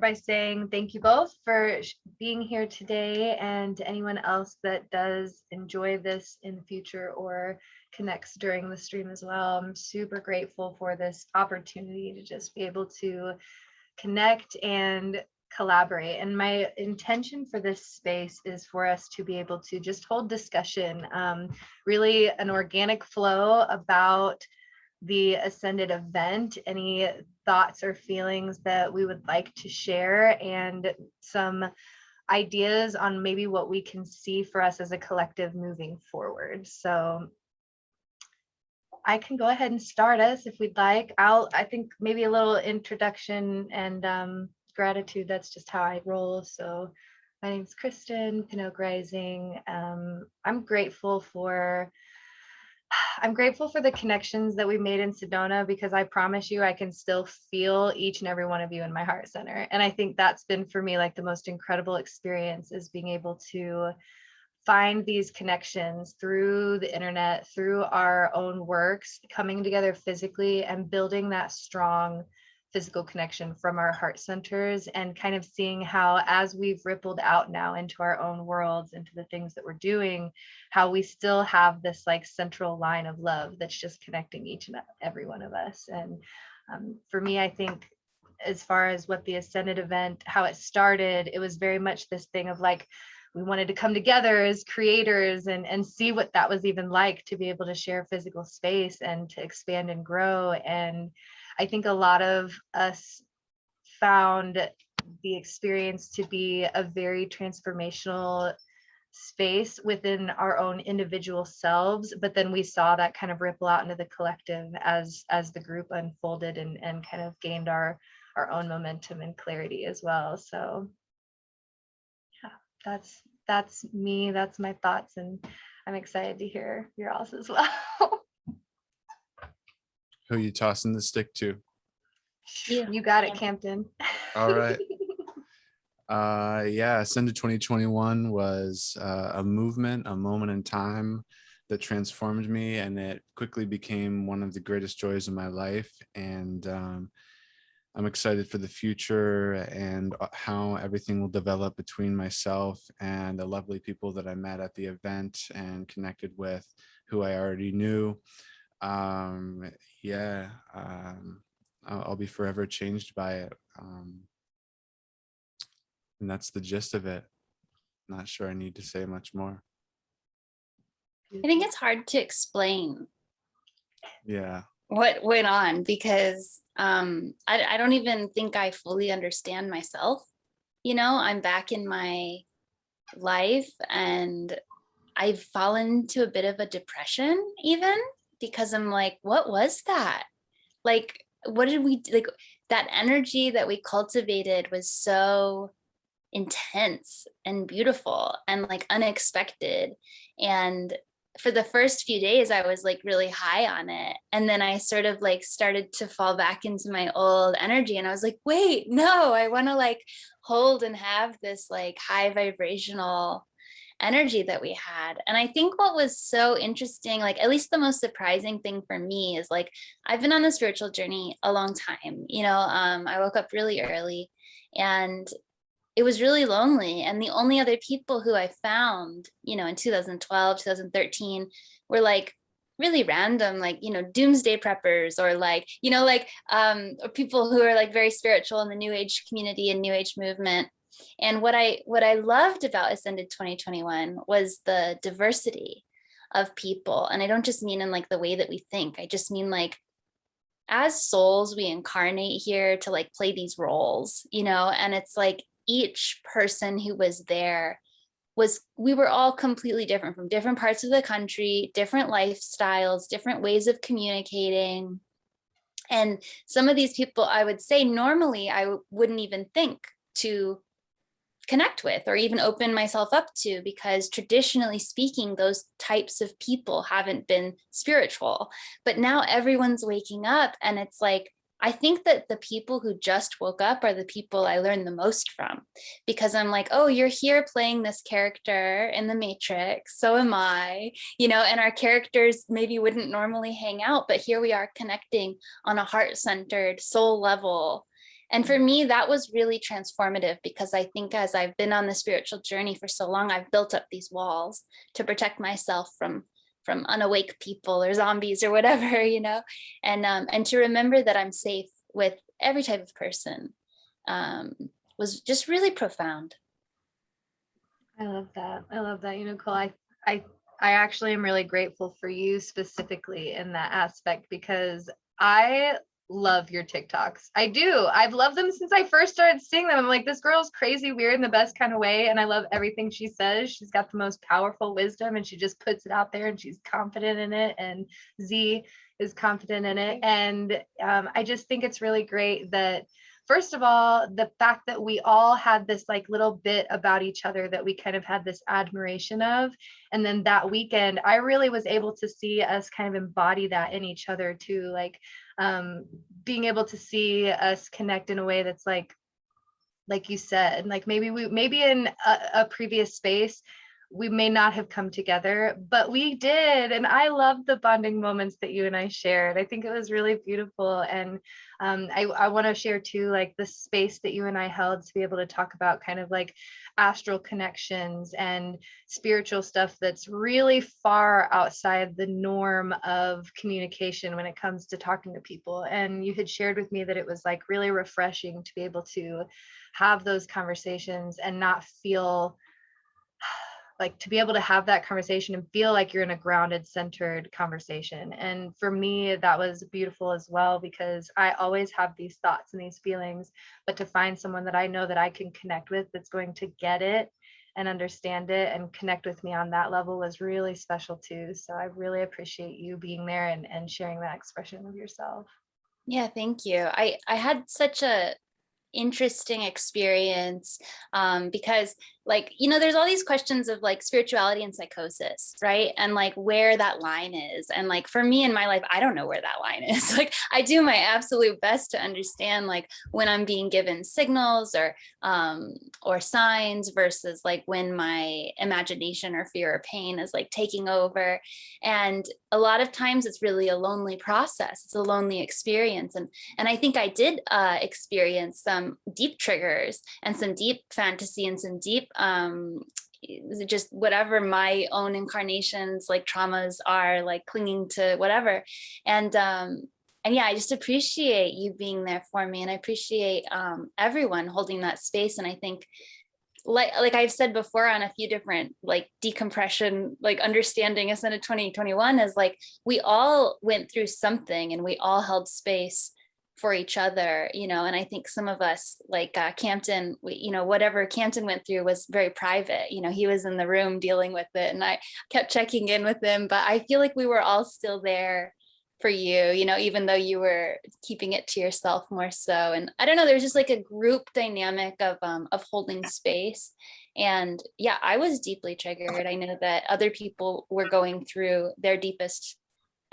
by saying thank you both for being here today, and to anyone else that does enjoy this in the future or connects during the stream as well. I'm super grateful for this opportunity to just be able to connect and collaborate. And my intention for this space is for us to be able to just hold discussion, really an organic flow about the Ascended event, any thoughts or feelings that we would like to share, and some ideas on maybe what we can see for us as a collective moving forward. So I can go ahead and start us if we'd like. I think maybe a little introduction and gratitude. That's just how I roll. So my name's Kristen, PinOakRising. I'm grateful for the connections that we made in Sedona, because I promise you I can still feel each and every one of you in my heart center. And I think that's been for me like the most incredible experience, is being able to find these connections through the internet, through our own works, coming together physically and building that strong physical connection from our heart centers, and kind of seeing how, as we've rippled out now into our own worlds, into the things that we're doing, how we still have this like central line of love that's just connecting each and every one of us. And for me, I think as far as what the Ascended event, how it started, it was very much this thing of like, we wanted to come together as creators and see what that was even like, to be able to share physical space and to expand and grow. And I think a lot of us found the experience to be a very transformational space within our own individual selves, but then we saw that kind of ripple out into the collective as the group unfolded and kind of gained our own momentum and clarity as well. So yeah, that's me, that's my thoughts, and I'm excited to hear yours as well. Who are you tossing the stick to? You got it, Campton. All right. Yeah, Ascended 2021 was a movement, a moment in time that transformed me, and it quickly became one of the greatest joys of my life. And I'm excited for the future and how everything will develop between myself and the lovely people that I met at the event and connected with, who I already knew. Yeah, I'll be forever changed by it. And that's the gist of it. Not sure I need to say much more. I think it's hard to explain Yeah. what went on, because I don't even think I fully understand myself. You know, I'm back in my life and I've fallen into a bit of a depression, even because I'm like, what was that? Like, what did we like? That energy that we cultivated was so intense and beautiful and like unexpected. And for the first few days, I was like really high on it. And then I sort of like started to fall back into my old energy. And I was like, wait, no, I want to like hold and have this like high vibrational energy that we had. And I think what was so interesting, like at least the most surprising thing for me, is like I've been on the spiritual journey a long time. You know, I woke up really early and it was really lonely. And the only other people who I found, you know, in 2012, 2013 were like really random, like, you know, doomsday preppers, or like, you know, like or people who are like very spiritual in the New Age community and New Age movement. And what I loved about Ascended 2021 was the diversity of people. And I don't just mean in like the way that we think. I just mean like as souls, we incarnate here to like play these roles, you know, and it's like each person who was there we were all completely different, from different parts of the country, different lifestyles, different ways of communicating. And some of these people, I would say normally I wouldn't even think to connect with or even open myself up to, because traditionally speaking, those types of people haven't been spiritual. But now everyone's waking up, and it's like, I think that the people who just woke up are the people I learned the most from, because I'm like, oh, you're here playing this character in the Matrix, so am I, you know, and our characters maybe wouldn't normally hang out, but here we are connecting on a heart-centered soul level. And for me, that was really transformative, because I think as I've been on the spiritual journey for so long, I've built up these walls to protect myself from unawake people or zombies or whatever, and to remember that I'm safe with every type of person was just really profound. I love that. I love that, Unicole. I I actually am really grateful for you specifically in that aspect, because I love your TikToks. I do. I've loved them since I first started seeing them. I'm like, this girl's crazy weird in the best kind of way. And I love everything she says. She's got the most powerful wisdom and she just puts it out there and she's confident in it. And Z is confident in it. And I just think it's really great that, first of all, the fact that we all had this like little bit about each other that we kind of had this admiration of. And then that weekend, I really was able to see us kind of embody that in each other too. Like being able to see us connect in a way that's like you said, like maybe in a previous space, we may not have come together, but we did. And I love the bonding moments that you and I shared. I think it was really beautiful. And I want to share too, like the space that you and I held to be able to talk about kind of like astral connections and spiritual stuff that's really far outside the norm of communication when it comes to talking to people. And you had shared with me that it was like really refreshing to be able to have those conversations and not feel like, to be able to have that conversation and feel like you're in a grounded, centered conversation. And for me, that was beautiful as well, because I always have these thoughts and these feelings, but to find someone that I know that I can connect with that's going to get it and understand it and connect with me on that level was really special too. So I really appreciate you being there and sharing that expression of yourself. Yeah, thank you. I had such a interesting experience because there's all these questions of like spirituality and psychosis, right? And like where that line is. And like for me in my life, I don't know where that line is. Like I do my absolute best to understand like when I'm being given signals or signs versus like when my imagination or fear or pain is like taking over. And a lot of times it's really a lonely process. It's a lonely experience. And I think I did experience some deep triggers and some deep fantasy and some deep just whatever my own incarnations like traumas are, like clinging to whatever. And yeah, I just appreciate you being there for me, and I appreciate everyone holding that space. And I think like I've said before on a few different like decompression, like understanding Ascended 2021 is like we all went through something and we all held space for each other, and I think some of us like Campton, whatever Campton went through was very private. He was in the room dealing with it and I kept checking in with him, but I feel like we were all still there for you, even though you were keeping it to yourself more so. And I don't know, there's just like a group dynamic of holding space. And yeah, I was deeply triggered. I know that other people were going through their deepest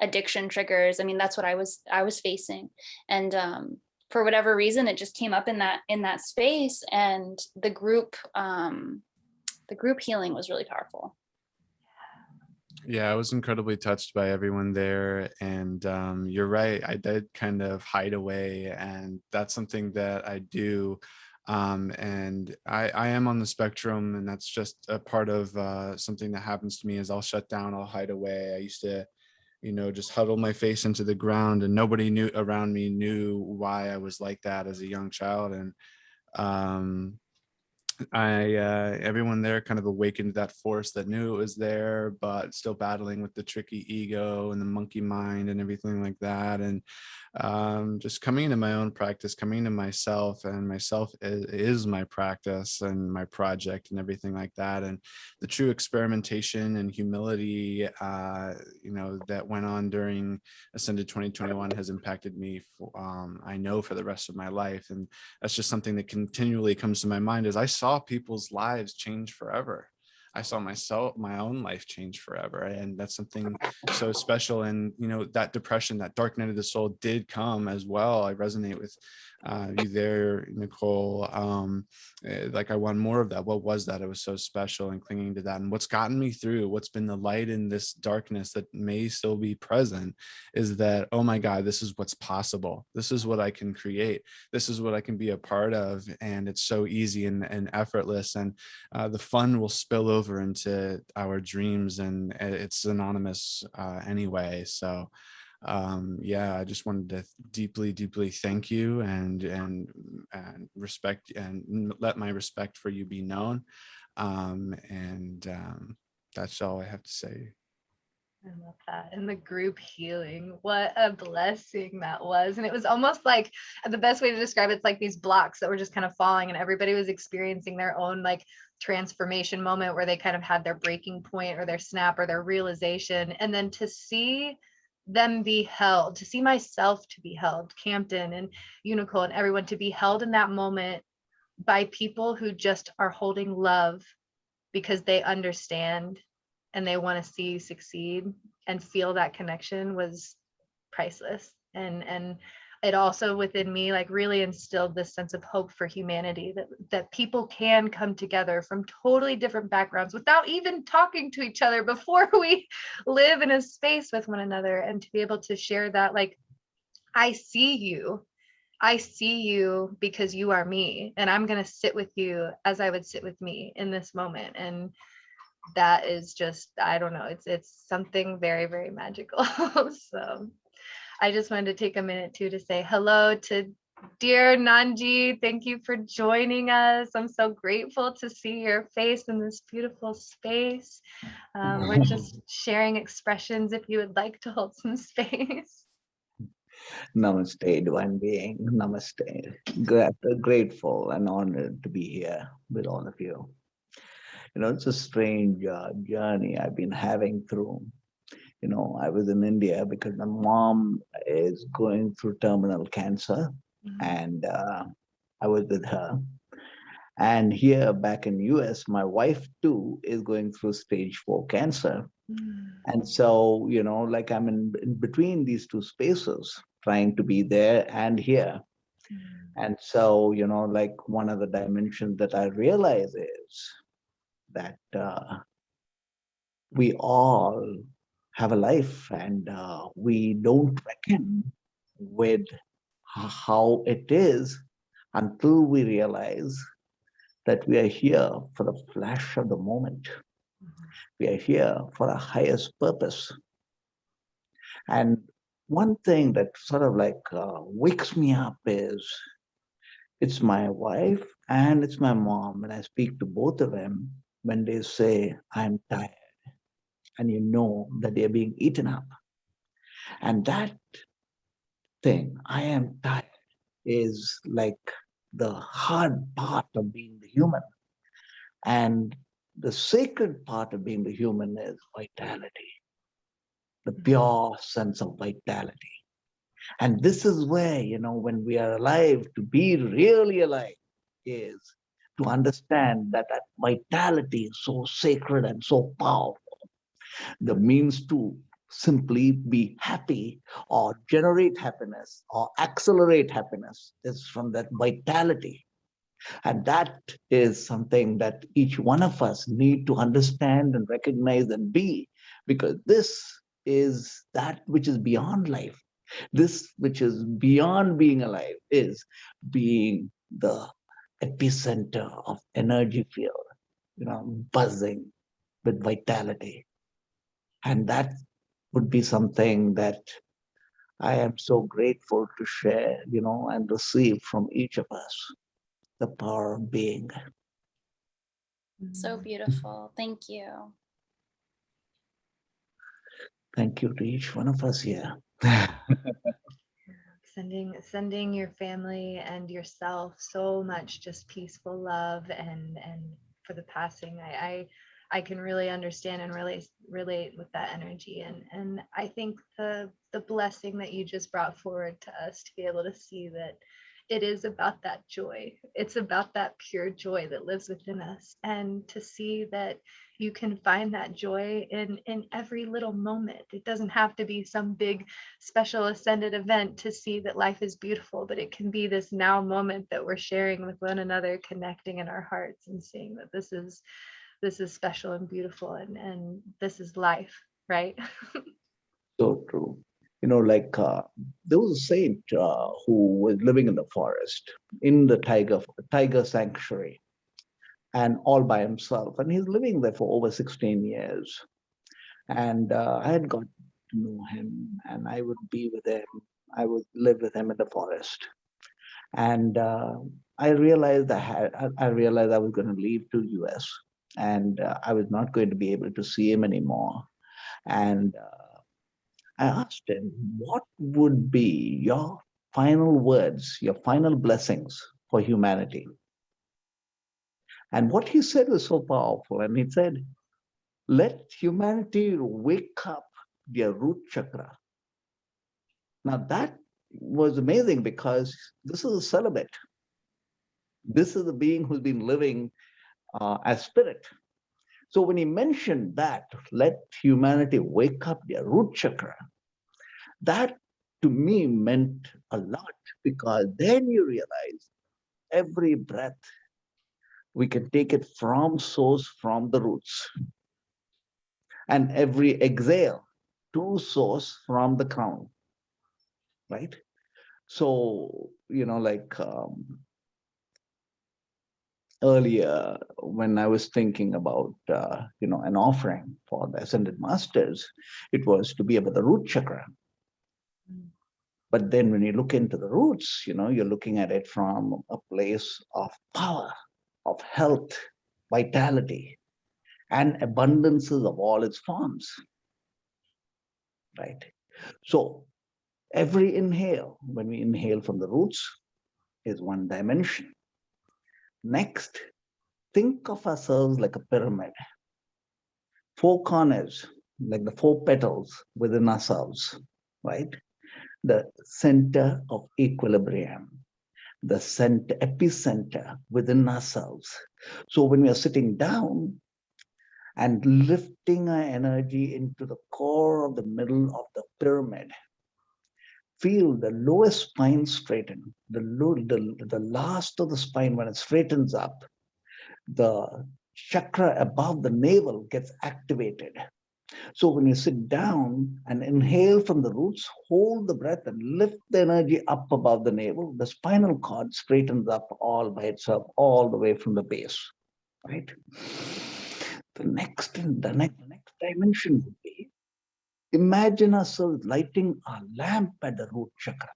addiction triggers. I mean, that's what I was facing. And for whatever reason, it just came up in that space. And the group healing was really powerful. Yeah, I was incredibly touched by everyone there. And you're right, I did kind of hide away, and that's something that I do. And I am on the spectrum, and that's just a part of something that happens to me is I'll shut down, I'll hide away. I used to just huddle my face into the ground, and nobody knew around me knew why I was like that as a young child. And everyone there kind of awakened that force that knew it was there, but still battling with the tricky ego and the monkey mind and everything like that. And just coming into my own practice, coming to myself, and myself is my practice and my project and everything like that. And the true experimentation and humility, that went on during Ascended 2021 has impacted me I know for the rest of my life. And that's just something that continually comes to my mind as I saw people's lives change forever. I saw my own life change forever. And that's something so special. And, that depression, that dark night of the soul did come as well. I resonate with You there, Nicole? Like I want more of that. What was that? It was so special, and clinging to that. And what's gotten me through, what's been the light in this darkness that may still be present, is that, oh my God, this is what's possible. This is what I can create. This is what I can be a part of. And it's so easy and effortless. And the fun will spill over into our dreams, and it's synonymous anyway. So yeah, I just wanted to deeply thank you, and respect, and let my respect for you be known. And that's all I have to say. I love that. And the group healing, what a blessing that was. And it was almost like, the best way to describe it's like these blocks that were just kind of falling, and everybody was experiencing their own like transformation moment where they kind of had their breaking point or their snap or their realization. And then to see them be held, to see myself to be held, Campton and Unicole and everyone to be held in that moment by people who just are holding love because they understand and they want to see you succeed and feel that connection was priceless. And it also within me like really instilled this sense of hope for humanity, that people can come together from totally different backgrounds without even talking to each other before we live in a space with one another, and to be able to share that, like, I see you. I see you because you are me, and I'm going to sit with you as I would sit with me in this moment. And that is just, I don't know, it's something very, very magical. So I just wanted to take a minute too to say hello to dear Nandhiji. Thank you for joining us. I'm so grateful to see your face in this beautiful space. We're just sharing expressions if you would like to hold some space. Namaste, divine being. Namaste. Grateful and honored to be here with all of you. You know, it's a strange journey I've been having through. You know, I was in India because my mom is going through terminal cancer, and I was with her. And here back in US, my wife too is going through stage 4 cancer. And so, you know, like I'm in between these two spaces, trying to be there and here. And so, you know, like one of the dimensions that I realize is that we all have a life, and we don't reckon with how it is until we realize that we are here for the flash of the moment. We are here for a highest purpose. And one thing that sort of like wakes me up is it's my wife and it's my mom. When I speak to both of them, when they say, I'm tired, and you know that they're being eaten up. And that thing, I am tired, is like the hard part of being the human. And the sacred part of being the human is vitality, the pure sense of vitality. And this is where, you know, when we are alive, to be really alive is to understand that that vitality is so sacred and so powerful. The means to simply be happy or generate happiness or accelerate happiness is from that vitality. And that is something that each one of us need to understand and recognize and be, because this is that which is beyond life. This which is beyond being alive is being the epicenter of energy field, you know, buzzing with vitality. And that would be something that I am so grateful to share, you know, and receive from each of us, the power of being. So beautiful. Thank you. Thank you to each one of us here. Sending your family and yourself so much just peaceful love, and for the passing. I can really understand and relate with that energy, and I think the blessing that you just brought forward to us to be able to see that it is about that joy. It's about that pure joy that lives within us. And to see that you can find that joy in every little moment. It doesn't have to be some big special ascended event to see that life is beautiful, but it can be this now moment that we're sharing with one another, connecting in our hearts and seeing that this is special and beautiful, and this is life, right? So true. Like there was a saint who was living in the forest, in the tiger sanctuary, and all by himself. And he's living there for over 16 years. And I had got to know him, and I would be with him. I would live with him in the forest. And I realized I realized I was going to leave to US, and I was not going to be able to see him anymore. And I asked him, what would be your final words, your final blessings for humanity? And what he said was so powerful. And he said, let humanity wake up their root chakra. Now that was amazing, because this is a celibate. This is a being who's been living as spirit. So when he mentioned that, let humanity wake up their root chakra, that to me meant a lot, because then you realize every breath we can take it from source, from the roots, and every exhale to source from the crown, right? So, like earlier when I was thinking about, an offering for the Ascended Masters, it was to be about the root chakra. But then when you look into the roots, you're looking at it from a place of power, of health, vitality, and abundances of all its forms, right? So every inhale, when we inhale from the roots, is one dimension. Next, think of ourselves like a pyramid. 4 corners, like the 4 petals within ourselves, right? The center of equilibrium, the center, epicenter within ourselves. So when we are sitting down and lifting our energy into the core of the middle of the pyramid, feel the lowest spine straighten, the last of the spine, when it straightens up, the chakra above the navel gets activated. So when you sit down and inhale from the roots, hold the breath and lift the energy up above the navel, the spinal cord straightens up all by itself, all the way from the base, right? The next dimension would be, imagine ourselves lighting our lamp at the root chakra,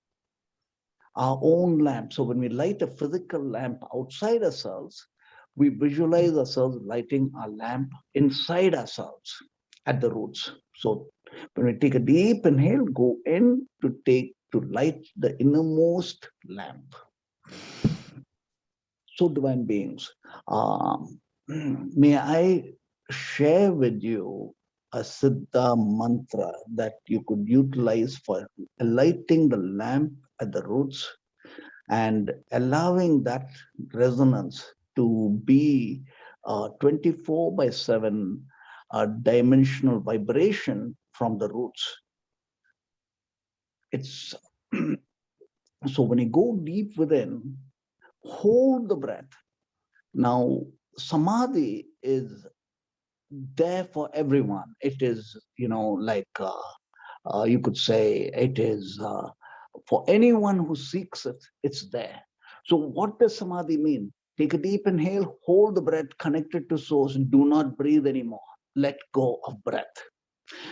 our own lamp. So when we light a physical lamp outside ourselves, we visualize ourselves lighting our lamp inside ourselves at the roots. So when we take a deep inhale, go in to light the innermost lamp. So divine beings, may I share with you a Siddha mantra that you could utilize for lighting the lamp at the roots and allowing that resonance to be 24/7 dimensional vibration from the roots. It's so when you go deep within, hold the breath. Now, samadhi is there for everyone. It is, like you could say, it is for anyone who seeks it, it's there. So what does samadhi mean? Take a deep inhale, hold the breath, connected to source, do not breathe anymore. Let go of breath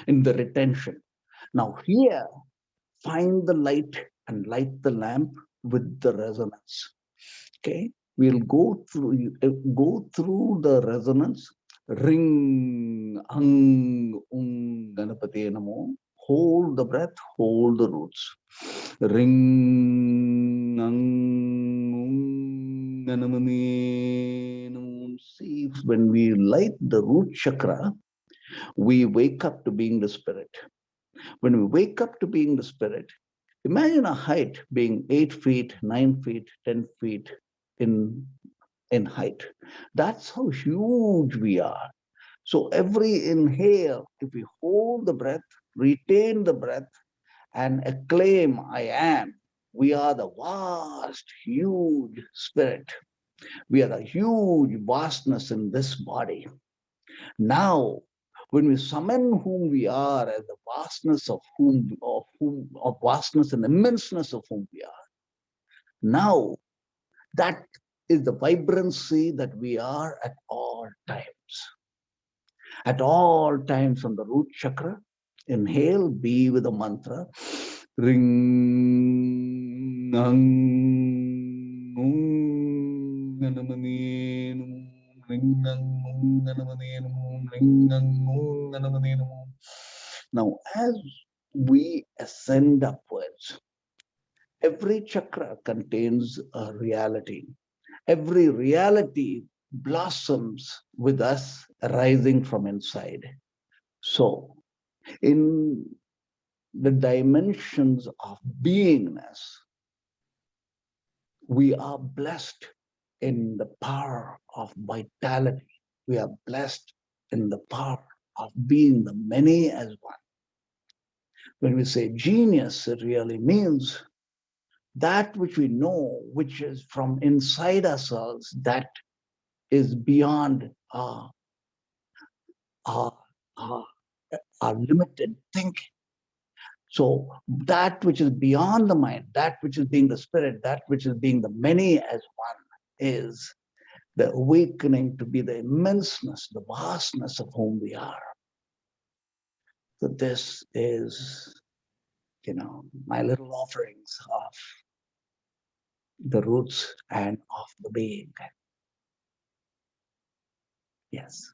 in the retention. Now here, find the light and light the lamp with the resonance. Okay, we'll go through the resonance. Ring, ang, ganapati namo. Hold the breath, hold the roots. Ring, ang, ganamami namo. See, when we light the root chakra, we wake up to being the spirit. When we wake up to being the spirit, Imagine a height being 8 feet, 9 feet, 10 feet in height. That's how huge we are. So every inhale, if we hold the breath, retain the breath, and acclaim I am, we are the vast, huge spirit. We are the huge vastness in this body. Now, when we summon whom we are as the vastness of vastness and immenseness of whom we are, now that is the vibrancy that we are at all times. At all times from the root chakra, inhale, be with the mantra, ring, nang, nung, ganamani, nung, ring, nang, nung, ganamani, nung, ring, nang, nung, ganamani, nung. Now, as we ascend upwards, every chakra contains a reality. Every reality blossoms with us arising from inside. So, in the dimensions of beingness, we are blessed in the power of vitality. We are blessed in the power of being the many as one. When we say genius, it really means that which we know, which is from inside ourselves, that is beyond our, our, our limited thinking. So that which is beyond the mind, that which is being the spirit, that which is being the many as one, is the awakening to be the immenseness, the vastness of whom we are. So this is, my little offerings of the roots and of the being. Yes.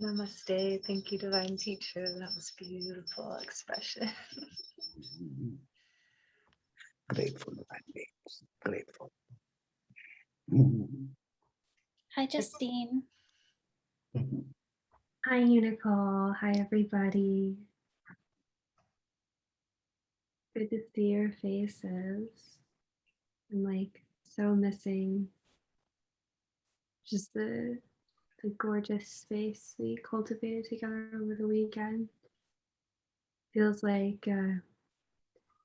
Namaste. Thank you, Divine Teacher. That was beautiful expression. Grateful, divine beings. Grateful. Hi, Justine. Hi, Unicole. Hi, everybody. Good to see your faces. I'm like so missing just the gorgeous space we cultivated together over the weekend. Feels like if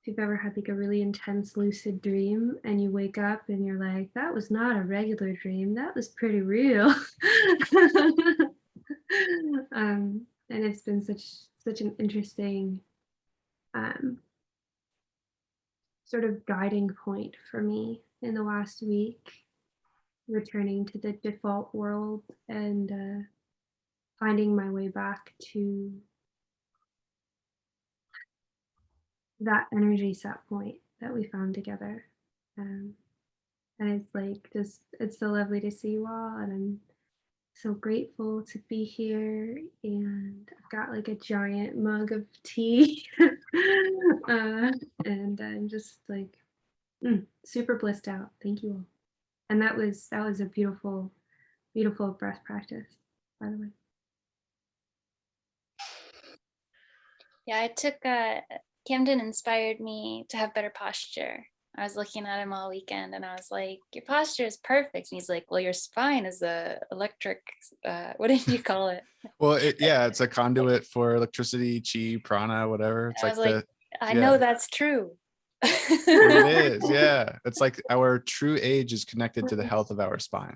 you've ever had like a really intense lucid dream and you wake up and you're like, that was not a regular dream, that was pretty real. And it's been such an interesting sort of guiding point for me in the last week, returning to the default world and finding my way back to that energy set point that we found together. And it's like it's so lovely to see you all, and I'm so grateful to be here. And I've got like a giant mug of tea, and I'm just like super blissed out. Thank you all. And that was a beautiful breath practice, by the way. Yeah, I took Campton inspired me to have better posture. I was looking at him all weekend and I was like, your posture is perfect. And he's like, well, your spine is a electric, what did you call it? Well, it's a conduit for electricity, chi, prana, whatever. It's I like was like, I yeah. know that's true. It is, yeah. It's like our true age is connected to the health of our spine.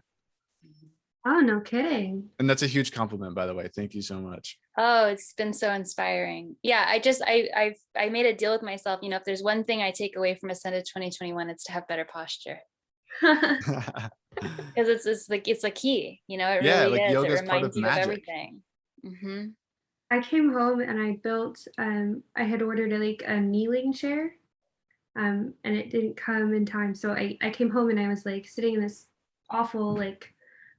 Oh, no kidding. And that's a huge compliment, by the way. Thank you so much. Oh, it's been so inspiring. Yeah, I made a deal with myself. If there's one thing I take away from Ascended 2021, it's to have better posture. Because it's a key, it Yeah, really like is. It yoga is part reminds of you of magic. everything. Mm-hmm. I came home and I built, I had ordered a kneeling chair, and it didn't come in time. So I came home and I was like sitting in this awful, like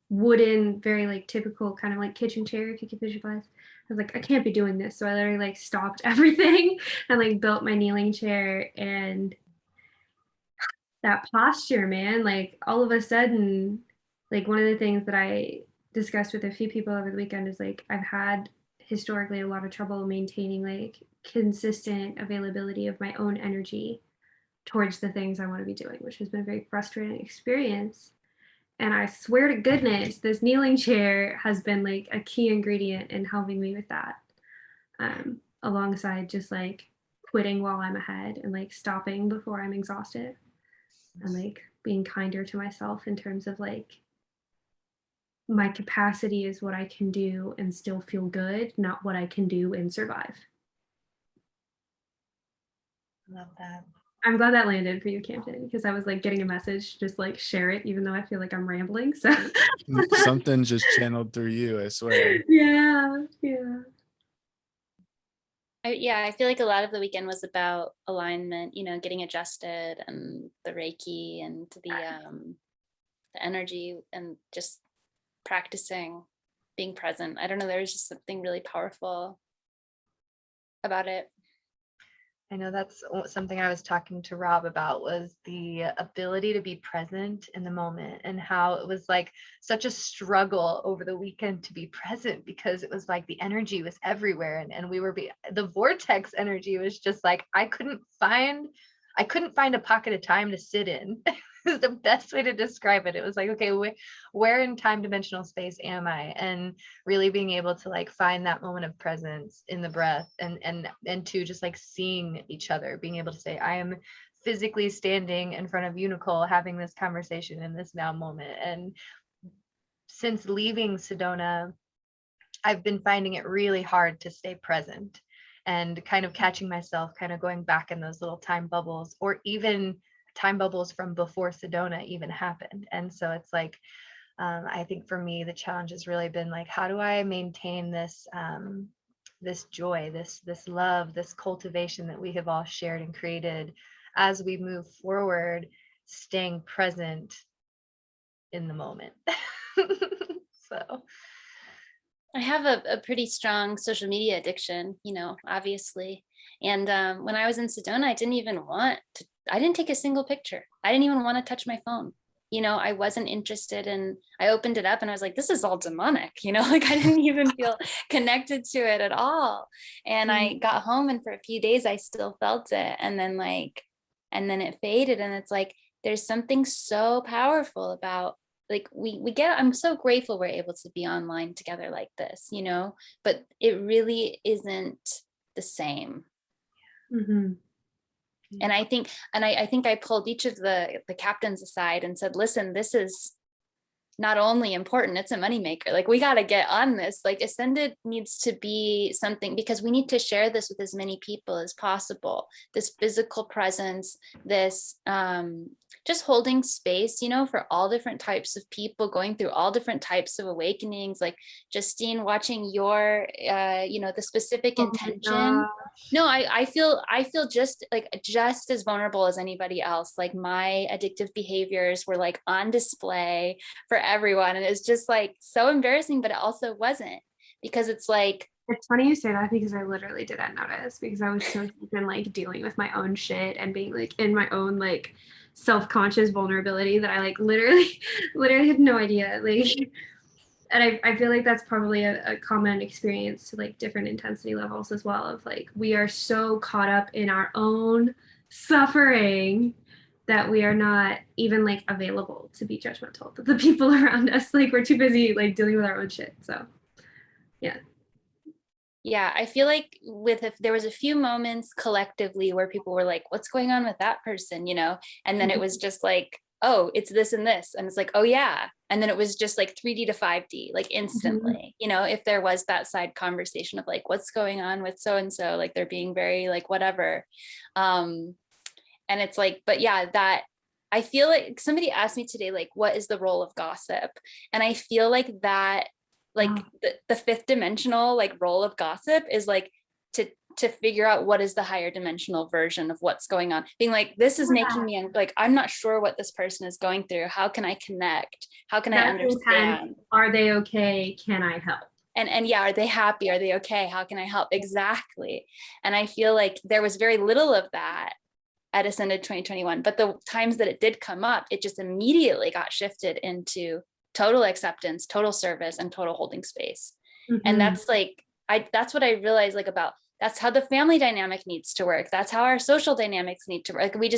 wooden, very like typical kind of like kitchen chair, if you could visualize. I was like, I can't be doing this. So I literally like stopped everything and like built my kneeling chair. And that posture, man, like all of a sudden, like one of the things that I discussed with a few people over the weekend is like, I've had historically a lot of trouble maintaining like consistent availability of my own energy towards the things I want to be doing, which has been a very frustrating experience. And I swear to goodness, this kneeling chair has been like a key ingredient in helping me with that. Alongside just like quitting while I'm ahead and like stopping before I'm exhausted, and like being kinder to myself in terms of like my capacity is what I can do and still feel good, not what I can do and survive. Love that. I'm glad that landed for you, Campton, because I was like getting a message, just like share it, even though I feel like I'm rambling. So Something just channeled through you, I swear. yeah. I feel like a lot of the weekend was about alignment, getting adjusted, and the Reiki and the energy, and just practicing being present. I don't know, there's just something really powerful about it. I know that's something I was talking to Rob about, was the ability to be present in the moment, and how it was like such a struggle over the weekend to be present, because it was like the energy was everywhere, and we were the vortex energy was just like I couldn't find a pocket of time to sit in. Is the best way to describe it. It was like, okay, where in time dimensional space am I? And really being able to like find that moment of presence in the breath, and to just like seeing each other, being able to say, I am physically standing in front of Unicole having this conversation in this now moment. And since leaving Sedona, I've been finding it really hard to stay present, and kind of catching myself kind of going back in those little time bubbles, or even time bubbles from before Sedona even happened. And so it's like, I think for me, the challenge has really been like, how do I maintain this, this joy, this love, this cultivation that we have all shared and created as we move forward, staying present in the moment. So I have a pretty strong social media addiction, obviously. And when I was in Sedona, I didn't take a single picture. I didn't even want to touch my phone. I wasn't interested in, I opened it up and I was like, this is all demonic, like I didn't even feel connected to it at all. And I got home, and for a few days I still felt it. And then it faded. And it's like, there's something so powerful about like I'm so grateful we're able to be online together like this, but it really isn't the same. Mm-hmm. And I think I pulled each of the captains aside and said, listen, this is not only important, it's a moneymaker. Like, we got to get on this. Like, Ascended needs to be something, because we need to share this with as many people as possible. This physical presence, this just holding space, for all different types of people going through all different types of awakenings. Like Justine, watching your, the specific intention. No, I feel just as vulnerable as anybody else. Like, my addictive behaviors were like on display for everyone, and it's just like so embarrassing, but it also wasn't, because it's like, it's funny you say that, because I literally didn't notice, because I was so deep in like dealing with my own shit and being like in my own like self-conscious vulnerability that I like literally had no idea. Like, and I feel like that's probably a common experience to like different intensity levels as well, of like, we are so caught up in our own suffering that we are not even like available to be judgmental of the people around us. Like, we're too busy like dealing with our own shit. So yeah, I feel like if there was a few moments collectively where people were like, what's going on with that person, and then it was just like, oh, it's this and this, and it's like, oh yeah, and then it was just like 3D to 5D, like instantly. If there was that side conversation of like, what's going on with so and so, like they're being very like whatever, and it's like, but yeah, that I feel like somebody asked me today, like, what is the role of gossip? And I feel like that, like the fifth dimensional like role of gossip is like to figure out what is the higher dimensional version of what's going on, being like, this is making me like, I'm not sure what this person is going through, how can I connect, how can I understand, are they okay, can I help, and yeah, are they happy, are they okay, how can I help? Exactly. And I feel like there was very little of that at Ascended 2021, but the times that it did come up, it just immediately got shifted into total acceptance, total service, and total holding space. And that's like, that's what I realized, like, about, that's how the family dynamic needs to work. That's how our social dynamics need to work. Like,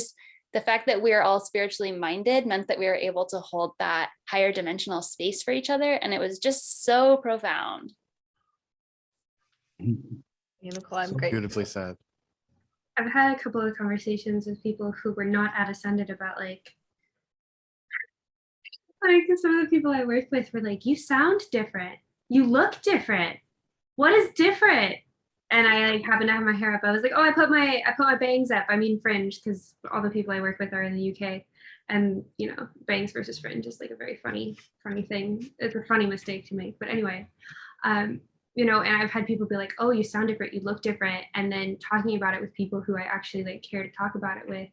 the fact that we are all spiritually minded meant that we were able to hold that higher dimensional space for each other. And it was just so profound. Unicole, I'm So grateful. Beautifully said. I've had a couple of conversations with people who were not at Ascended about like some of the people I work with were like, you sound different. You look different. What is different? And I like happened to have my hair up. I was like, oh, I put my bangs up. I mean fringe, because all the people I work with are in the UK. And you know, bangs versus fringe is like a very funny thing. It's a funny mistake to make. But anyway, you know, and I've had people be like, oh, you sound different, you look different. And then talking about it with people who I actually like care to talk about it with,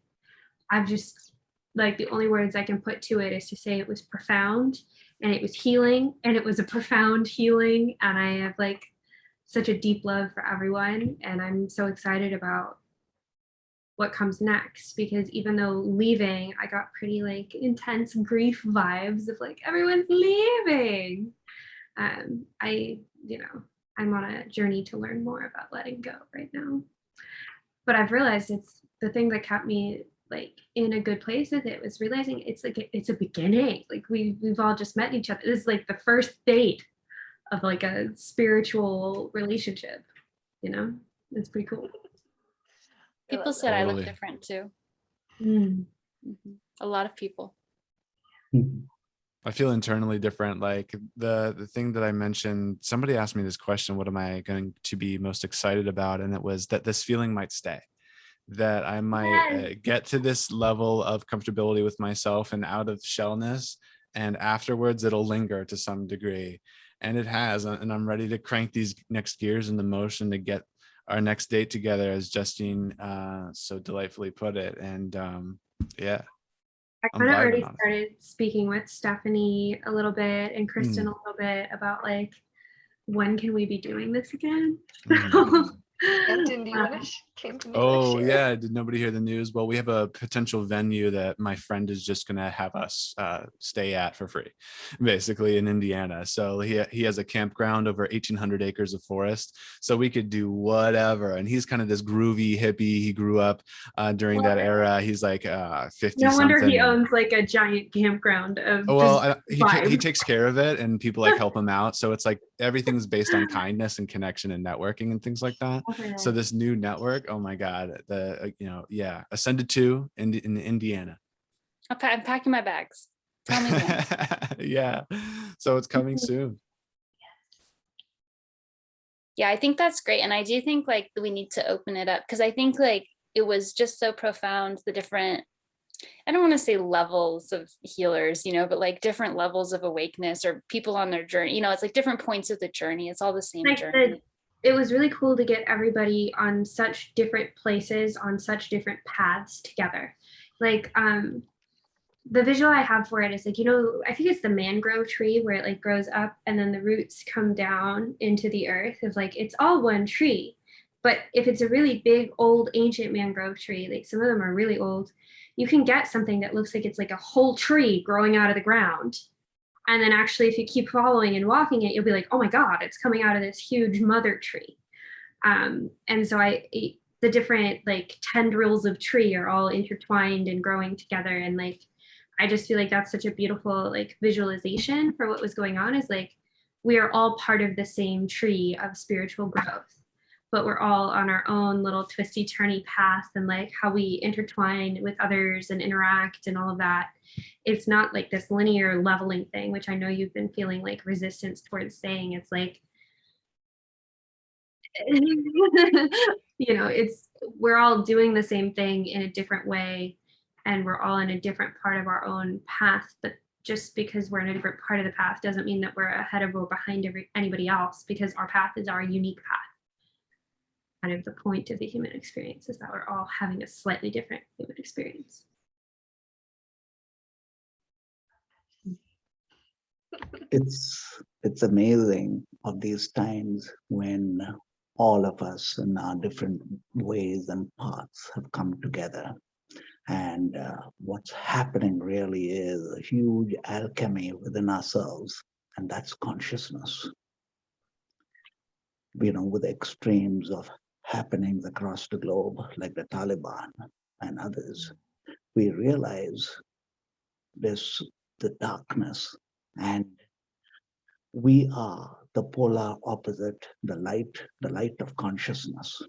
I've just like, the only words I can put to it is to say it was profound and it was healing, and it was a profound healing. And I have like such a deep love for everyone. And I'm so excited about what comes next, because even though leaving, I got pretty like intense grief vibes of like, everyone's leaving. I'm on a journey to learn more about letting go right now. But I've realized it's the thing that kept me like in a good place with it was realizing it's like it's a beginning. Like we've all just met each other. This is like the first date of like a spiritual relationship. You know, it's pretty cool. People said I look Totally. different too. Mm. A lot of people. I feel internally different. Like the thing that I mentioned, somebody asked me this question, what am I going to be most excited about? And it was that this feeling might stay, that I might get to this level of comfortability with myself and out of shellness. And afterwards it'll linger to some degree. And it has, and I'm ready to crank these next gears into motion to get our next date together, as Justine so delightfully put it. And yeah. I I'm kind of vibing already on it. started speaking with Stephanie a little bit and Kristen a little bit about like, when can we be doing this again? Campton, do you want to Campton, Oh share? yeah, did nobody hear the news? Well, we have a potential venue that my friend is just gonna have us stay at for free, basically in Indiana. So he has a campground over 1,800 acres of forest, so we could do whatever. And he's kind of this groovy hippie. He grew up during that era. He's like 50 No wonder something. he owns like a giant campground of Well, he vibes. takes care of it, and people like help him out. So it's like everything's based on kindness and connection and networking and things like that. Okay. So this new network, oh my God, yeah, Ascended 2 in Indiana. I'm packing my bags. Tell me when. Yeah, so it's coming soon. Yeah, I think that's great. And I do think like we need to open it up, because I think like it was just so profound, the different, I don't want to say levels of healers, you know, but like different levels of awakeness or people on their journey, you know, it's like different points of the journey. It's all the same journey. It was really cool to get everybody on such different places, on such different paths together. Like, the visual I have for it is like, you know, I think it's the mangrove tree where it like grows up and then the roots come down into the earth. It's like, it's all one tree. But if it's a really big, old, ancient mangrove tree, like some of them are really old, you can get something that looks like it's like a whole tree growing out of the ground. And then actually, if you keep following and walking it, you'll be like, oh my God, it's coming out of this huge mother tree. And so the different like tendrils of tree are all intertwined and growing together. And like, I just feel like that's such a beautiful like visualization for what was going on, is like, we are all part of the same tree of spiritual growth, but we're all on our own little twisty turny path, and like how we intertwine with others and interact and all of that. It's not like this linear leveling thing, which I know you've been feeling like resistance towards saying. It's like, you know, we're all doing the same thing in a different way, and we're all in a different part of our own path. But just because we're in a different part of the path doesn't mean that we're ahead of or behind anybody else, because our path is our unique path. Kind of the point of the human experience is that we're all having a slightly different human experience. It's amazing of these times when all of us in our different ways and paths have come together. And what's happening really is a huge alchemy within ourselves, and that's consciousness. with the extremes of happenings across the globe, like the Taliban and others, we realize this the darkness, and we are the polar opposite, the light of consciousness.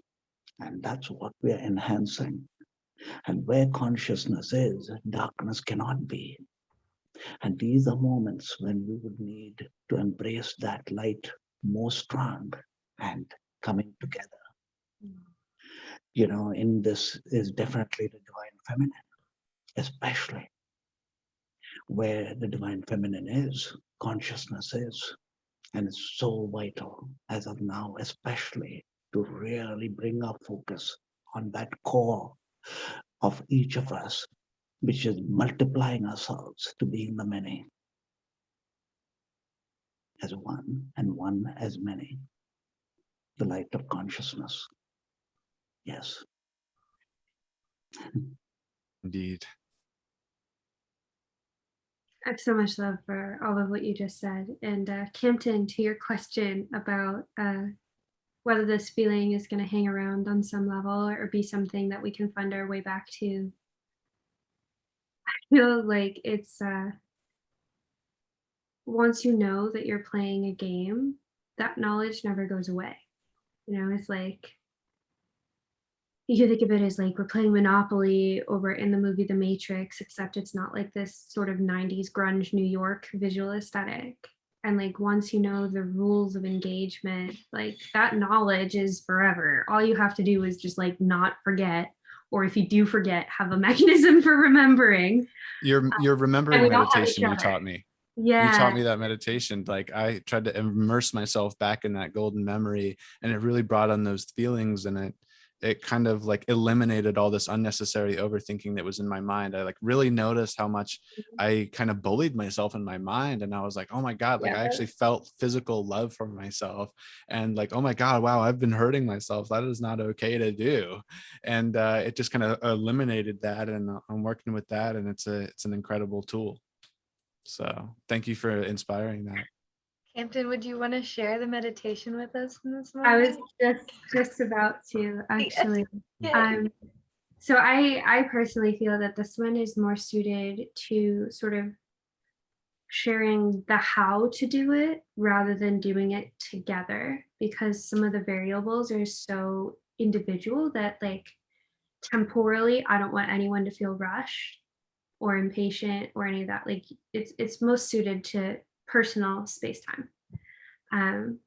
And that's what we are enhancing. And where consciousness is, darkness cannot be. And these are moments when we would need to embrace that light more strong and coming together. In this is definitely the divine feminine, especially where the divine feminine is, consciousness is. And it's so vital as of now, especially to really bring our focus on that core of each of us, which is multiplying ourselves to being the many as one and one as many. The light of consciousness. Yes. Indeed. I have so much love for all of what you just said. And Campton, to your question about whether this feeling is going to hang around on some level or be something that we can find our way back to, I feel like it's once you know that you're playing a game, that knowledge never goes away. It's like, you can think of it as like we're playing Monopoly over in the movie The Matrix, except it's not like this sort of 90s grunge New York visual aesthetic. And like once you know the rules of engagement, like that knowledge is forever. All you have to do is just like not forget, or if you do forget, have a mechanism for remembering. Your remembering meditation you taught me. Yeah. You taught me that meditation. Like I tried to immerse myself back in that golden memory, and it really brought on those feelings, and it kind of like eliminated all this unnecessary overthinking that was in my mind. I like really noticed how much I kind of bullied myself in my mind. And I was like, oh my God, like I actually felt physical love for myself. And like, oh my God, wow, I've been hurting myself. That is not okay to do. And it just kind of eliminated that. And I'm working with that. And it's an incredible tool. So thank you for inspiring that. Campton, would you want to share the meditation with us in this moment? I was just about to, actually. Yeah. So I personally feel that this one is more suited to sort of sharing the how to do it rather than doing it together, because some of the variables are so individual that like temporally, I don't want anyone to feel rushed or impatient or any of that. Like it's most suited to personal space time. I'm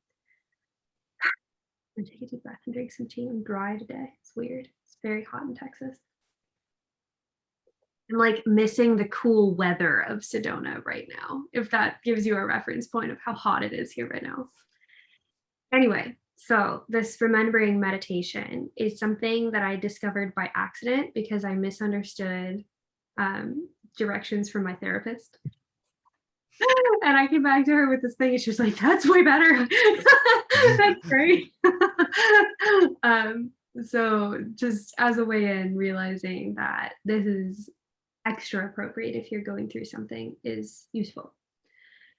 gonna take a deep breath and drink some tea. I'm dry today. It's weird. It's very hot in Texas. I'm like missing the cool weather of Sedona right now, if that gives you a reference point of how hot it is here right now. Anyway, so this remembering meditation is something that I discovered by accident because I misunderstood directions from my therapist. And I came back to her with this thing and she was like, that's way better. That's great. So just as a way in, realizing that this is extra appropriate if you're going through something is useful.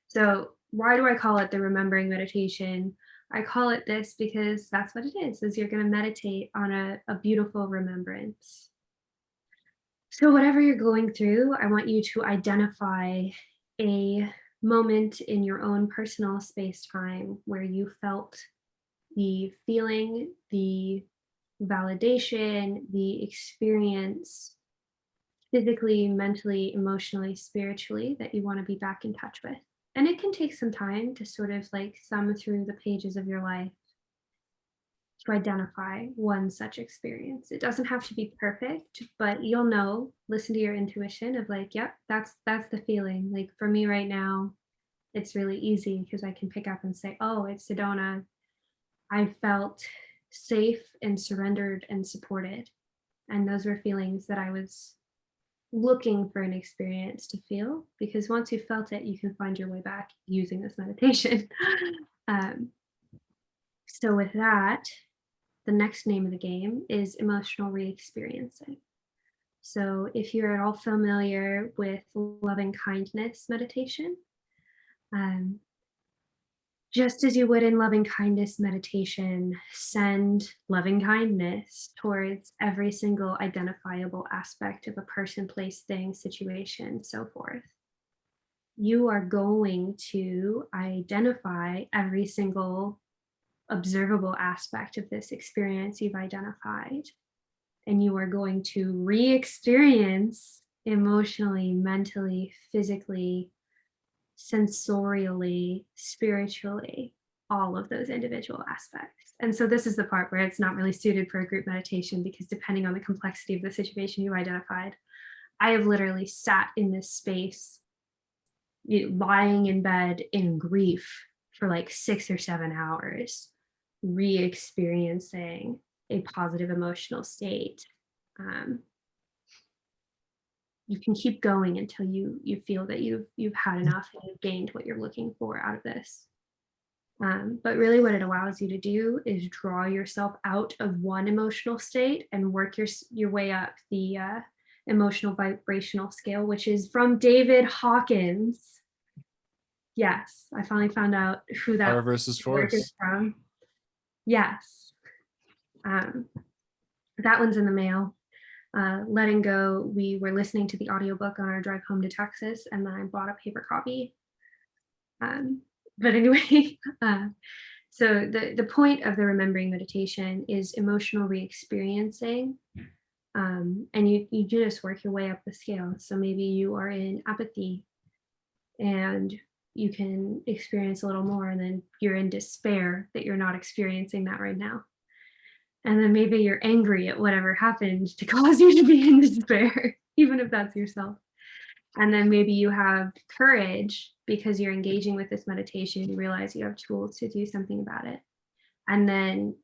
So why do I call it the remembering meditation? I call it this because that's what it is you're going to meditate on a beautiful remembrance. So whatever you're going through, I want you to identify a moment in your own personal space-time where you felt the feeling, the validation, the experience, physically, mentally, emotionally, spiritually, that you want to be back in touch with. And it can take some time to sort of like thumb through the pages of your life to identify one such experience. It doesn't have to be perfect, but you'll know, listen to your intuition of like, yep, that's the feeling. Like for me right now, it's really easy because I can pick up and say, oh, it's Sedona. I felt safe and surrendered and supported. And those were feelings that I was looking for an experience to feel, because once you felt it, you can find your way back using this meditation. So with that, the next name of the game is emotional re-experiencing. So if you're at all familiar with loving kindness meditation, just as you would in loving kindness meditation, send loving kindness towards every single identifiable aspect of a person, place, thing, situation, so forth. You are going to identify every single observable aspect of this experience you've identified, and you are going to re-experience emotionally, mentally, physically, sensorially, spiritually, all of those individual aspects. And so this is the part where it's not really suited for a group meditation, because depending on the complexity of the situation you identified, I have literally sat in this space, lying in bed in grief for like 6 or 7 hours, re-experiencing a positive emotional state. You can keep going until you feel that you've had enough and you've gained what you're looking for out of this. But really what it allows you to do is draw yourself out of one emotional state and work your way up the emotional vibrational scale, which is from David Hawkins. Yes, I finally found out who that Power versus work is force. from. Yes. That one's in the mail. Letting Go, we were listening to the audiobook on our drive home to Texas, and then I bought a paper copy. But anyway, so the point of the remembering meditation is emotional re-experiencing. And you just work your way up the scale. So maybe you are in apathy and you can experience a little more, and then you're in despair that you're not experiencing that right now. And then maybe you're angry at whatever happened to cause you to be in despair, even if that's yourself. And then maybe you have courage because you're engaging with this meditation, you realize you have tools to do something about it. And then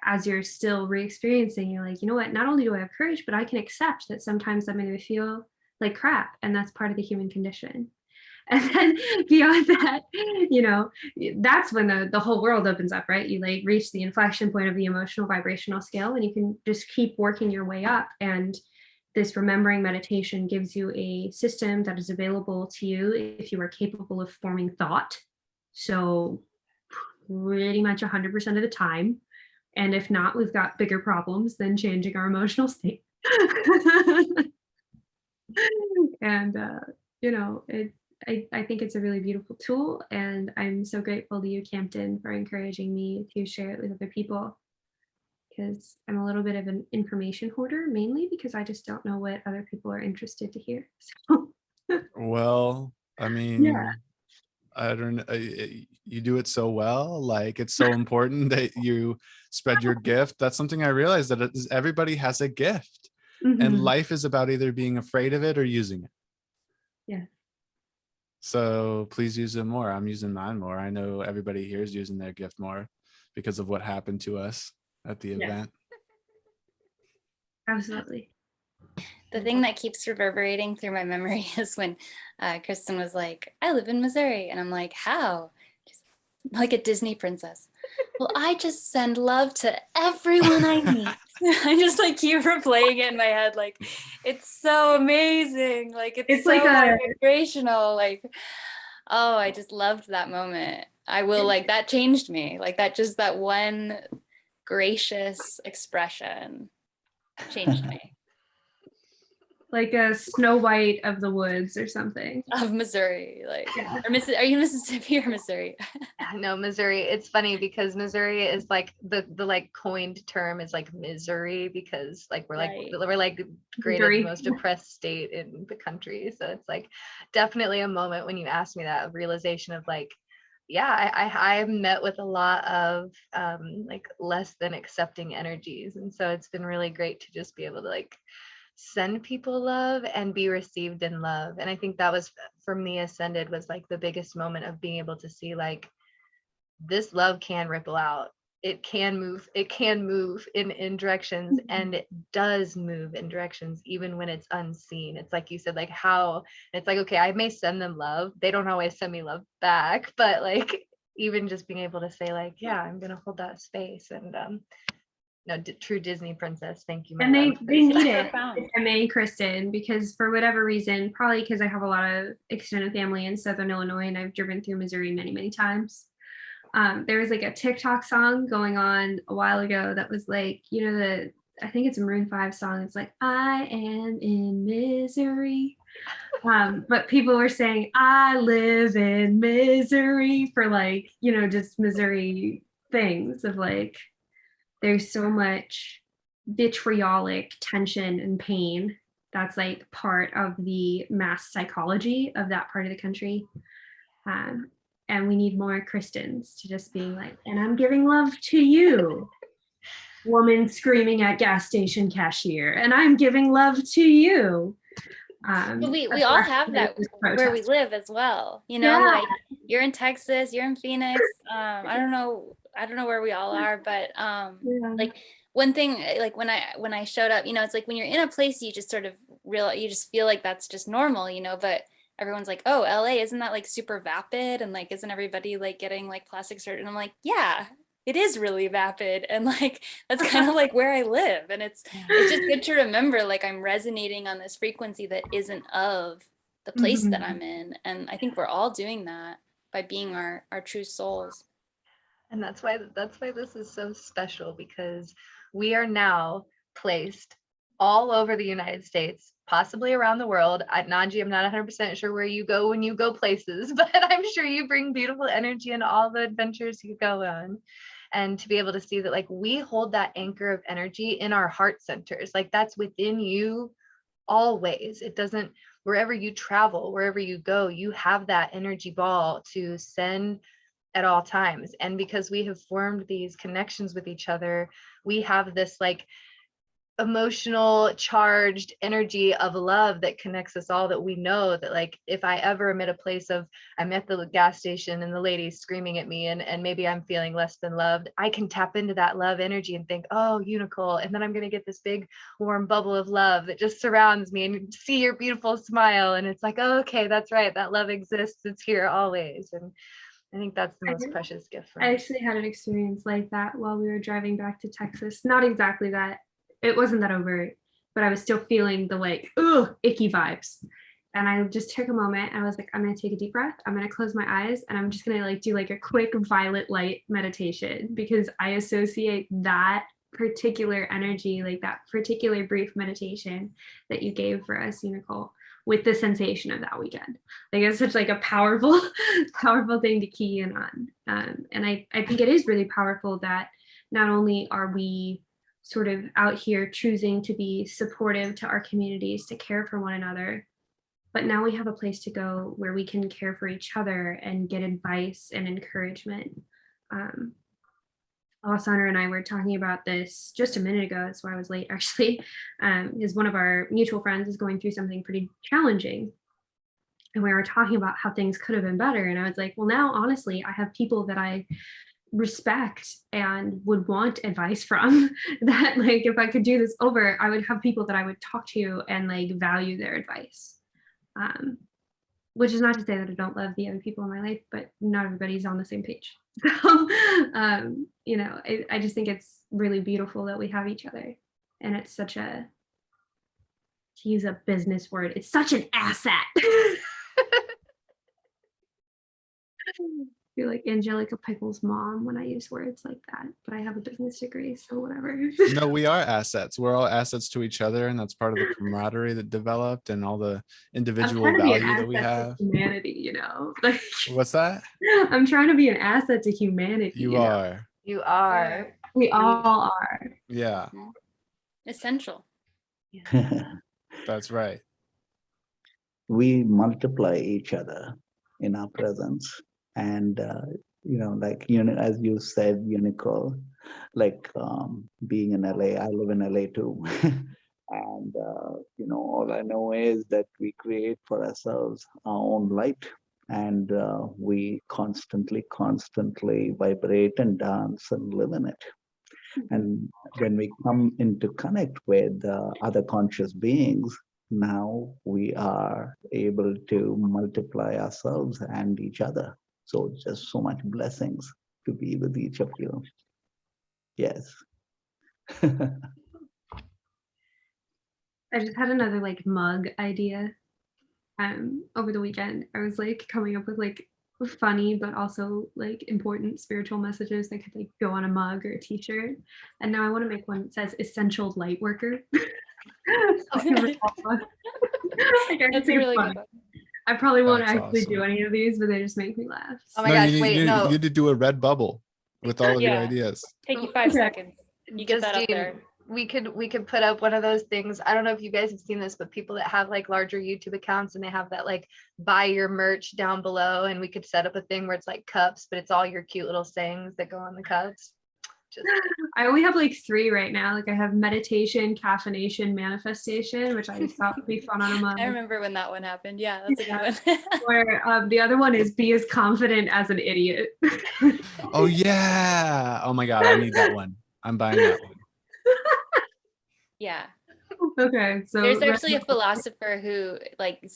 as you're still re-experiencing, you're like, you know what, not only do I have courage, but I can accept that sometimes I'm going to feel like crap, and that's part of the human condition. And then beyond that, that's when the whole world opens up, right? You like reach the inflection point of the emotional vibrational scale, and you can just keep working your way up. And this remembering meditation gives you a system that is available to you if you are capable of forming thought. So pretty much 100% of the time. And if not, we've got bigger problems than changing our emotional state. And, I think it's a really beautiful tool, and I'm so grateful to you, Campton, for encouraging me to share it with other people, because I'm a little bit of an information hoarder, mainly because I just don't know what other people are interested to hear. So. Well, I mean, Yeah. I don't know. You do it so well. Like, it's so important that you spread your gift. That's something I realized, that everybody has a gift, and life is about either being afraid of it or using it. Yeah. So please use it more. I'm using mine more. I know everybody here is using their gift more because of what happened to us at the event. Absolutely. The thing that keeps reverberating through my memory is when Kristen was like, I live in Missouri. And I'm like, how? Just like a Disney princess. Well, I just send love to everyone I meet. I just like keep replaying it in my head. Like, it's so amazing. Like, it's so like vibrational. Like, oh, I just loved that moment. I will, like, that changed me. Like, that one gracious expression changed me. Like a Snow White of the woods or something. Of Missouri, like, yeah. Are you Mississippi or Missouri? No, Missouri. It's funny because Missouri is like the like coined term is like misery, because like we're graded the most depressed state in the country. So it's like definitely a moment when you asked me that, realization of like, yeah, I met with a lot of like less than accepting energies, and so it's been really great to just be able to like send people love and be received in love. And I think that was, for me, Ascended was like the biggest moment of being able to see like this love can ripple out. It can move in directions, and it does move in directions even when it's unseen. It's like you said, like how it's like, okay, I may send them love, they don't always send me love back, but like even just being able to say like, yeah, I'm gonna hold that space. And no, true Disney princess. Thank you. And they need it. Me and Kristen, because for whatever reason, probably because I have a lot of extended family in Southern Illinois, and I've driven through Missouri many, many times. There was like a TikTok song going on a while ago that was like, I think it's a Maroon 5 song. It's like, I am in misery. But people were saying, I live in misery for like, just misery things of like, there's so much vitriolic tension and pain that's like part of the mass psychology of that part of the country. And we need more Kristens to just being like, and I'm giving love to you, woman screaming at gas station cashier, and I'm giving love to you. But we all have that where we live as well. Like you're in Texas, you're in Phoenix. I don't know where we all are, but like one thing, like when I showed up, it's like when you're in a place, you just sort of you just feel like that's just normal, but everyone's like, oh, LA, isn't that like super vapid? And like, isn't everybody like getting like plastic surgery? And I'm like, yeah, it is really vapid. And like, that's kind of like where I live. And it's just good to remember, like I'm resonating on this frequency that isn't of the place that I'm in. And I think we're all doing that by being our true souls. And that's why this is so special, because we are now placed all over the United States, possibly around the world. Nandhiji, I'm not 100% sure where you go when you go places, but I'm sure you bring beautiful energy into all the adventures you go on. And to be able to see that like we hold that anchor of energy in our heart centers, like that's within you always. It doesn't, wherever you travel, wherever you go, you have that energy ball to send at all times. And because we have formed these connections with each other, we have this like emotional charged energy of love that connects us all, that we know that like if I ever am at a place of I'm at the gas station and the lady's screaming at me and maybe I'm feeling less than loved, I can tap into that love energy and think, oh, Unicole, and then I'm going to get this big warm bubble of love that just surrounds me and see your beautiful smile, and it's like, oh, okay, that's right, that love exists, it's here always. And I think that's the most precious gift for me. I actually had an experience like that while we were driving back to Texas. Not exactly that. It wasn't that overt, but I was still feeling the like, icky vibes. And I just took a moment and I was like, I'm going to take a deep breath. I'm going to close my eyes and I'm just going to like do like a quick violet light meditation, because I associate that particular energy, like that particular brief meditation that you gave for us, Unicole, with the sensation of that weekend. Like it's such like a powerful, powerful thing to key in on. And I think it is really powerful that not only are we sort of out here choosing to be supportive to our communities, to care for one another, but now we have a place to go where we can care for each other and get advice and encouragement. Alessandra and I were talking about this just a minute ago. That's why I was late, actually, is one of our mutual friends is going through something pretty challenging. And we were talking about how things could have been better. And I was like, well, now, honestly, I have people that I respect and would want advice from, that like if I could do this over, I would have people that I would talk to and like value their advice. Which is not to say that I don't love the other people in my life, but not everybody's on the same page. So, I just think it's really beautiful that we have each other. And it's such a, to use a business word, it's such an asset. I feel like Angelica Pickle's mom when I use words like that, but I have a business degree, so whatever. No, we are assets. We're all assets to each other, and that's part of the camaraderie that developed and all the individual value that we have. Humanity, like, what's that? I'm trying to be an asset to humanity. You are. You are. We all are. Yeah. Essential. That's right. We multiply each other in our presence. And, like, as you said, Unicole, like being in LA, I live in LA too. And, all I know is that we create for ourselves our own light. And we constantly vibrate and dance and live in it. And when we come into connect with other conscious beings, now we are able to multiply ourselves and each other. So just so much blessings to be with each of you. Yes. I just had another like mug idea over the weekend. I was like coming up with like funny but also like important spiritual messages that could like go on a mug or a t-shirt. And now I want to make one that says essential light worker. So like, I That's think a it's really funny. good one. I probably won't That's actually do awesome. any of these, but they just make me laugh. Oh my No, gosh, you wait, need, no. you need to do a red bubble with all of your Yeah. ideas. Take you 5 Okay. seconds. You get that up Justine, there. we could put up one of those things. I don't know if you guys have seen this, but people that have like larger YouTube accounts and they have that like buy your merch down below, and we could set up a thing where it's like cups, but it's all your cute little sayings that go on the cups. Just I only have like 3 right now. Like I have meditation, caffeination, manifestation, which I thought would be fun on a mug. I remember when that one happened. Yeah, that's a Yeah. good one. Or the other one is be as confident as an idiot. Oh yeah. Oh my God, I need that one. I'm buying that one. Yeah. Okay, so There's actually a philosopher who like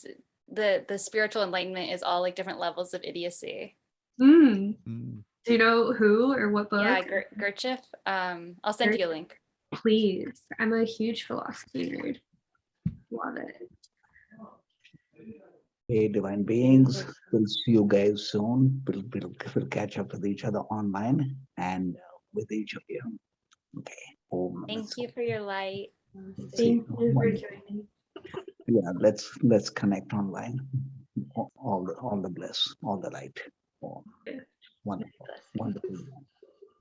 the spiritual enlightenment is all like different levels of idiocy. Mm. Mm. Do you know who or what book? Yeah, Gurdjieff. I'll send you a link. Please. I'm a huge philosophy nerd. Love it. Hey, divine beings, we'll see you guys soon. We'll catch up with each other online and with each of you. Okay. Thank you for your light. Thank you for Wonderful. joining. Yeah, let's connect online. All the bliss, all the light. Oh, wonderful, wonderful.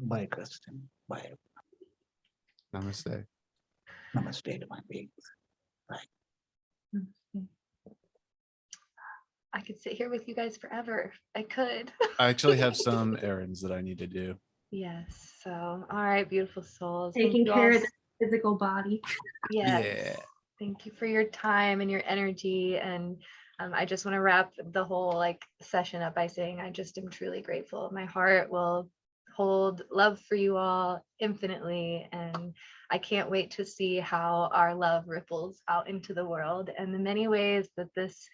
Bye, Kristen. Bye. Namaste. Namaste, divine beings. I could sit here with you guys forever. I could. I actually have some errands that I need to do. Yes. So, all right, beautiful souls. Thank Taking you care all of the physical body. Yes. Yeah. Thank you for your time and your energy. And I just want to wrap the whole like session up by saying I just am truly grateful. My heart will hold love for you all infinitely. And I can't wait to see how our love ripples out into the world and the many ways that this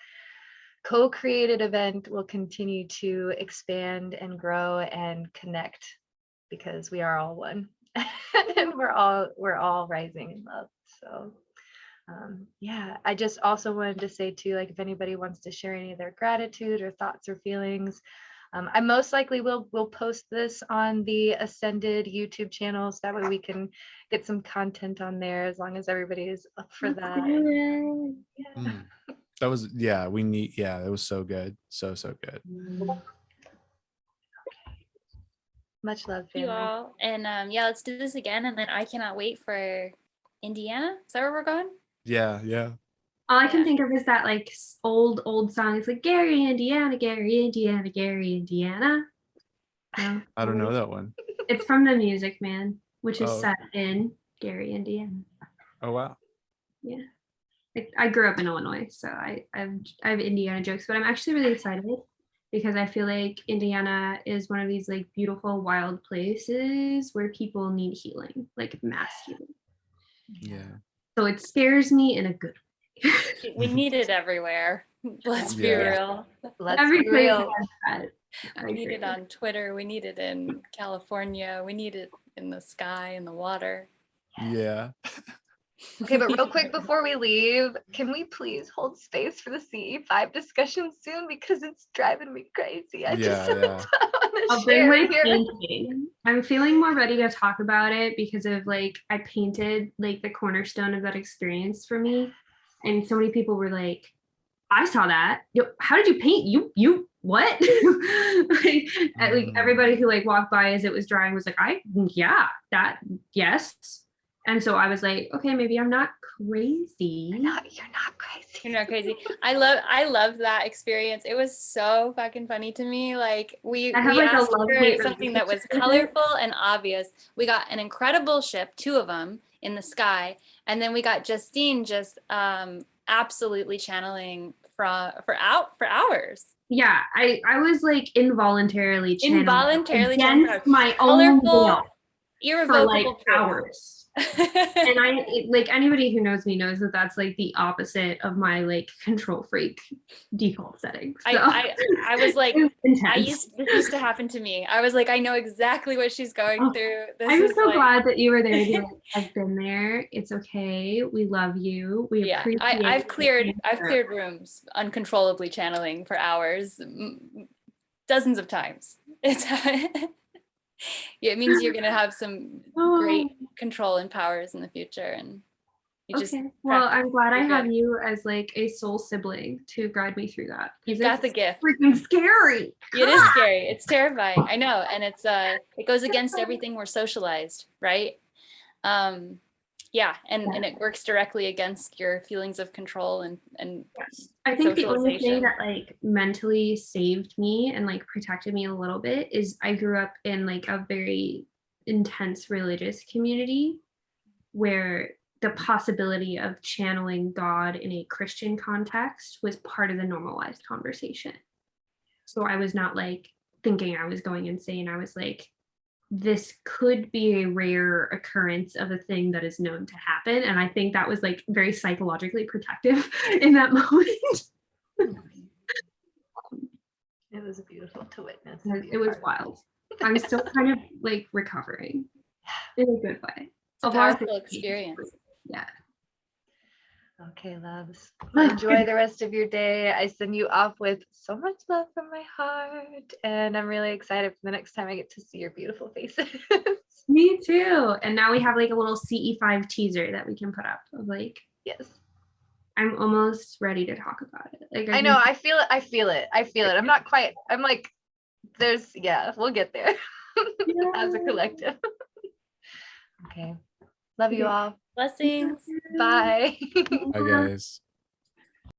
co-created event will continue to expand and grow and connect, because we are all one. And we're all rising in love. So yeah, I just also wanted to say too, like if anybody wants to share any of their gratitude or thoughts or feelings, I most likely will post this on the Ascended YouTube channel, so that way we can get some content on there, as long as everybody is up for that. Yeah. Mm. That was, yeah, we need, yeah, it was so good. So good. Much love, Thank you family. all. And yeah, let's do this again. And then I cannot wait for Indiana. Is that where we're going? Yeah. All I can Yeah. think of is that like old song. It's like Gary, Indiana, Gary, Indiana, Gary, Indiana. No, I don't know that one. it's from The Music Man, which is Oh, set in Gary, Indiana. oh wow. Yeah. I grew up in Illinois, so I have Indiana jokes, but I'm actually really excited because I feel like Indiana is one of these like beautiful wild places where people need healing, like mass healing. Yeah. So it scares me in a good way. We need it everywhere. Let's be Yeah. real. Let's Every be place real. has that. We need it on Twitter. We need it in California. We need it in the sky, in the water. Yeah. Okay, but real quick before we leave, can we please hold space for the CE5 discussion soon, because it's driving me crazy. I just Yeah. I'll bring my painting. I'm feeling more ready to talk about it because of like I painted like the cornerstone of that experience for me, and so many people were like, "I saw that. How did you paint? You what?" like everybody who like walked by as it was drying was like, yes." And so I was like, okay, maybe I'm not crazy. You're not crazy. You're not crazy. I love that experience. It was so fucking funny to me. Like we like, asked for something that was colorful and obvious. We got an incredible ship, 2 of them in the sky, and then we got Justine just absolutely channeling for hours. Yeah, I was like involuntarily channeling my colorful, own will irrevocable for like hours. And I like anybody who knows me knows that that's like the opposite of my like control freak default settings. So. I was like, this used to happen to me. I was like, I know exactly what she's going through. I'm so glad that you were there. To be like, I've been there. It's okay. We love you. We appreciate. I've cleared rooms uncontrollably channeling for hours dozens of times. It's yeah, it means you're going to have some great control and powers in the future, and you just Okay. Well, I'm glad I You're have good. you as like a soul sibling to guide me through that. You've got the gift. Freaking scary. It is scary. It's terrifying. I know, and it's it goes against everything we're socialized, right? Yeah, and it works directly against your feelings of control and I think the only thing socialization. that like mentally saved me and like protected me a little bit is I grew up in like a very intense religious community where the possibility of channeling God in a Christian context was part of the normalized conversation. So I was not like thinking I was going insane. I was like, this could be a rare occurrence of a thing that is known to happen. And I think that was like very psychologically protective in that moment. It was beautiful to witness. It was wild. I'm still kind of like recovering in a good way. It's a powerful experience. Yeah. Okay, loves. Enjoy the rest of your day. I send you off with so much love from my heart, and I'm really excited for the next time I get to see your beautiful faces. Me too. And now we have like a little CE5 teaser that we can put up of like, yes. I'm almost ready to talk about it. Like I know, I feel it. I'm not quite, I'm like, we'll get there as a collective. Okay. Love you all. Blessings. Bye. Bye, guys.